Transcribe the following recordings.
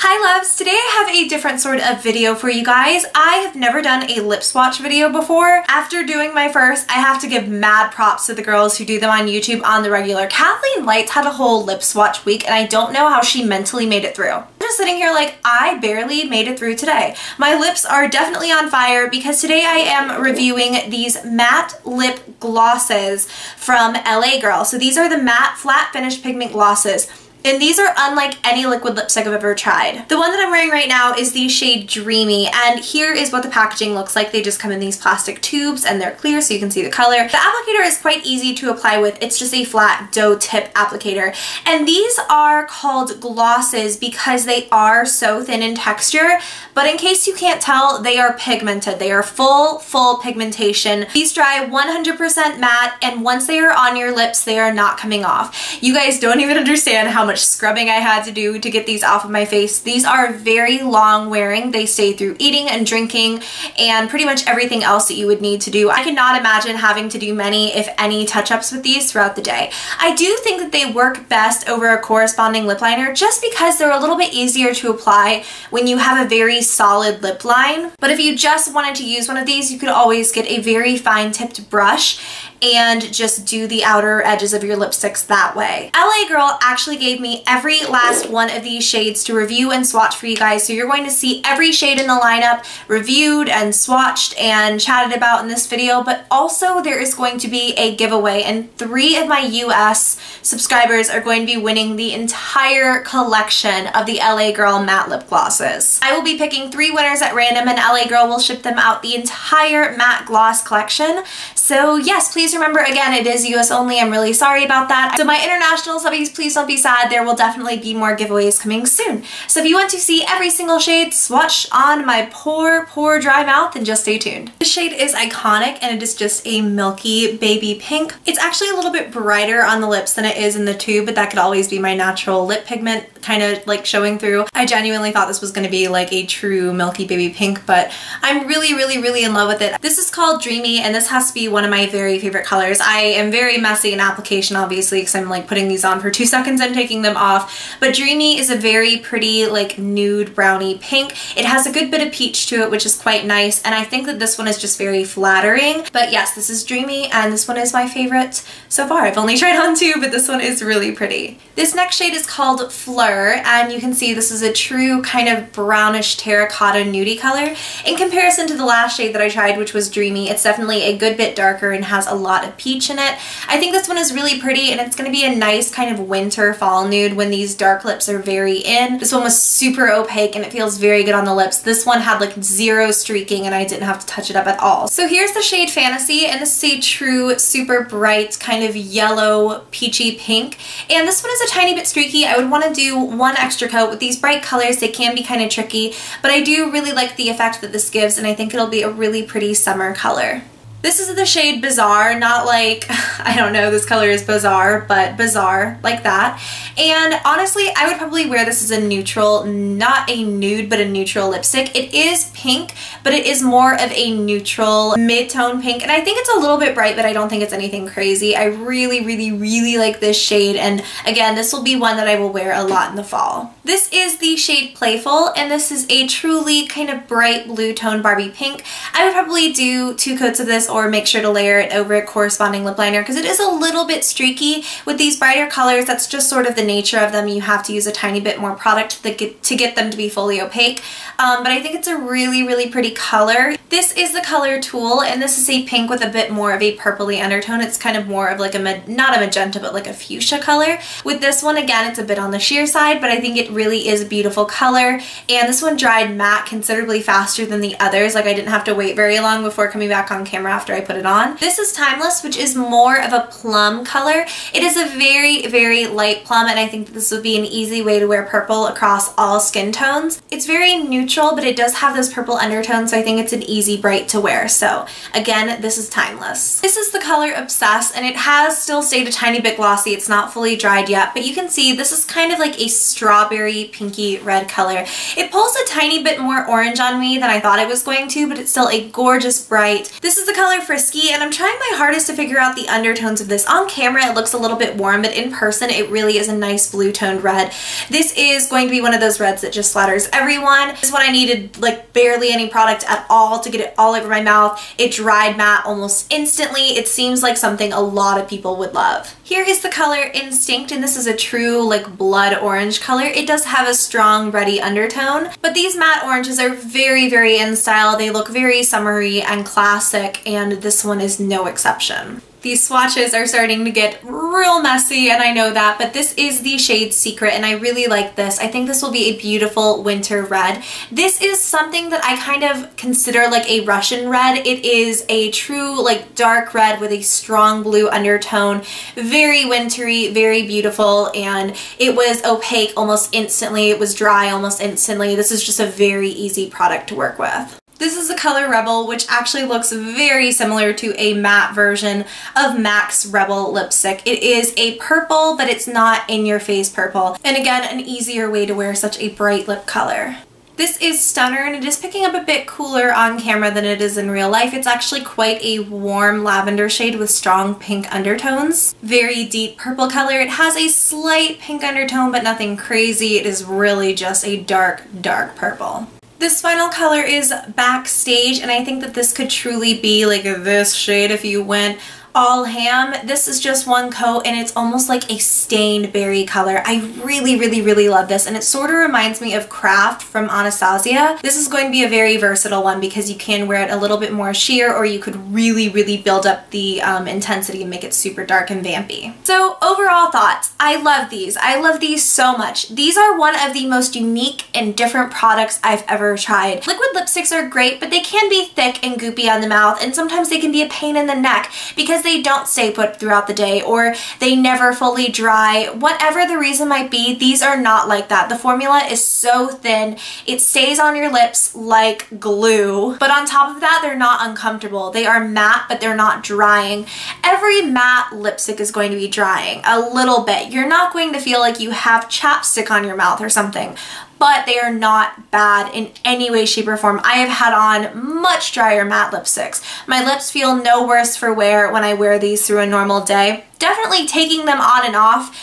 Hi loves, today I have a different sort of video for you guys. I have never done a lip swatch video before. After doing my first, I have to give mad props to the girls who do them on YouTube on the regular. Kathleen Lights had a whole lip swatch week and I don't know how she mentally made it through. I'm just sitting here like, I barely made it through today. My lips are definitely on fire because today I am reviewing these matte lip glosses from LA Girl. So these are the matte flat finish pigment glosses. And these are unlike any liquid lipstick I've ever tried. The one that I'm wearing right now is the shade Dreamy, and here is what the packaging looks like. They just come in these plastic tubes and they're clear so you can see the color. The applicator is quite easy to apply with. It's just a flat doe tip applicator. And these are called glosses because they are so thin in texture, but in case you can't tell, they are pigmented. They are full pigmentation. These dry 100% matte, and once they are on your lips, they are not coming off. You guys don't even understand how much scrubbing I had to do to get these off of my face. These are very long wearing. They stay through eating and drinking and pretty much everything else that you would need to do. I cannot imagine having to do many, if any, touch-ups with these throughout the day. I do think that they work best over a corresponding lip liner just because they're a little bit easier to apply when you have a very solid lip line. But if you just wanted to use one of these, you could always get a very fine tipped brush and just do the outer edges of your lipsticks that way. LA Girl actually gave me every last one of these shades to review and swatch for you guys, so you're going to see every shade in the lineup reviewed and swatched and chatted about in this video, but also there is going to be a giveaway, and 3 of my US subscribers are going to be winning the entire collection of the LA Girl matte lip glosses. I will be picking 3 winners at random, and LA Girl will ship them out the entire matte gloss collection. So yes, please remember, again, it is US only. I'm really sorry about that. So my international subbies, please don't be sad. There will definitely be more giveaways coming soon. So if you want to see every single shade swatched on my poor dry mouth, then just stay tuned. This shade is iconic and it is just a milky baby pink. It's actually a little bit brighter on the lips than it is in the tube, but that could always be my natural lip pigment kind of like showing through. I genuinely thought this was going to be like a true milky baby pink, but I'm really in love with it. This is called Dreamy, and this has to be one of my very favorite colors. I am very messy in application, obviously, because I'm like putting these on for 2 seconds and taking them off, but Dreamy is a very pretty like nude brownie pink. It has a good bit of peach to it, which is quite nice, and I think that this one is just very flattering. But yes, this is Dreamy, and this one is my favorite so far. I've only tried on 2, but this one is really pretty. This next shade is called Fleur, and you can see this is a true kind of brownish terracotta nudie color. In comparison to the last shade that I tried, which was Dreamy, it's definitely a good bit darker and has a lot of peach in it. I think this one is really pretty, and it's going to be a nice kind of winter fall nude when these dark lips are very in. This one was super opaque and it feels very good on the lips. This one had like 0 streaking and I didn't have to touch it up at all. So here's the shade Fantasy, and this is a true super bright kind of yellow peachy pink, and this one is a tiny bit streaky. I would want to do 1 extra coat. With these bright colors, they can be kind of tricky, but I do really like the effect that this gives, and I think it'll be a really pretty summer color. This is the shade Bazaar, not like, I don't know, this color is Bazaar, but Bazaar, like that. And honestly, I would probably wear this as a neutral, not a nude, but a neutral lipstick. It is pink, but it is more of a neutral mid-tone pink, and I think it's a little bit bright, but I don't think it's anything crazy. I really like this shade, and again, this will be one that I will wear a lot in the fall. This is the shade Playful, and this is a truly kind of bright blue tone Barbie Pink. I would probably do 2 coats of this, or make sure to layer it over a corresponding lip liner because it is a little bit streaky. With these brighter colors, that's just sort of the nature of them. You have to use a tiny bit more product to get them to be fully opaque. But I think it's a really pretty color. This is the color Tool, and this is a pink with a bit more of a purpley undertone. It's kind of more of like a, not a magenta, but like a fuchsia color. With this one, again, it's a bit on the sheer side, but I think it really is a beautiful color. And this one dried matte considerably faster than the others. Like I didn't have to wait very long before coming back on camera after I put it on. This is Timeless, which is more of a plum color. It is a very light plum, and I think that this would be an easy way to wear purple across all skin tones. It's very neutral, but it does have those purple undertones, so I think it's an easy bright to wear. So again, this is Timeless. This is the color Obsess, and it has still stayed a tiny bit glossy. It's not fully dried yet, but you can see this is kind of like a strawberry pinky red color. It pulls a tiny bit more orange on me than I thought it was going to, but it's still a gorgeous bright. This is the color color Frisky, and I'm trying my hardest to figure out the undertones of this. On camera it looks a little bit warm, but in person it really is a nice blue toned red. This is going to be one of those reds that just flatters everyone. This is what I needed, like barely any product at all to get it all over my mouth. It dried matte almost instantly. It seems like something a lot of people would love. Here is the color Instinct, and this is a true like blood orange color. It does have a strong reddy undertone, but these matte oranges are very, very in style. They look very summery and classic, and this one is no exception. These swatches are starting to get real messy, and I know that, but this is the shade Secret, and I really like this. I think this will be a beautiful winter red. This is something that I kind of consider like a Russian red. It is a true like dark red with a strong blue undertone. Very wintry, very beautiful, and it was opaque almost instantly. It was dry almost instantly. This is just a very easy product to work with. This is the color Rebel, which actually looks very similar to a matte version of MAC's Rebel lipstick. It is a purple, but it's not in-your-face purple. And again, an easier way to wear such a bright lip color. This is Stunner, and it is picking up a bit cooler on camera than it is in real life. It's actually quite a warm lavender shade with strong pink undertones. Very deep purple color. It has a slight pink undertone, but nothing crazy. It is really just a dark, dark purple. This final color is Backstage, and I think that this could truly be like this shade if you went all ham. This is just one coat, and it's almost like a stained berry color. I really, really, really love this, and it sort of reminds me of Craft from Anastasia. This is going to be a very versatile one because you can wear it a little bit more sheer, or you could really, really build up the intensity and make it super dark and vampy. So overall thoughts, I love these. I love these so much. These are one of the most unique and different products I've ever tried. Liquid lipsticks are great, but they can be thick and goopy on the mouth, and sometimes they can be a pain in the neck because they don't stay put throughout the day, or they never fully dry. Whatever the reason might be, these are not like that. The formula is so thin, it stays on your lips like glue, but on top of that, they're not uncomfortable. They are matte, but they're not drying. Every matte lipstick is going to be drying a little bit. You're not going to feel like you have chapstick on your mouth or something, but they are not bad in any way, shape, or form. I have had on much drier matte lipsticks. My lips feel no worse for wear when I wear these through a normal day. Definitely taking them on and off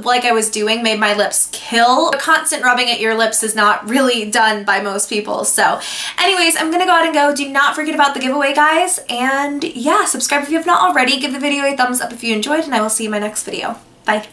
like I was doing made my lips kill. But constant rubbing at your lips is not really done by most people. So anyways, I'm gonna go ahead and go. Do not forget about the giveaway, guys. And yeah, subscribe if you have not already. Give the video a thumbs up if you enjoyed, and I will see you in my next video. Bye.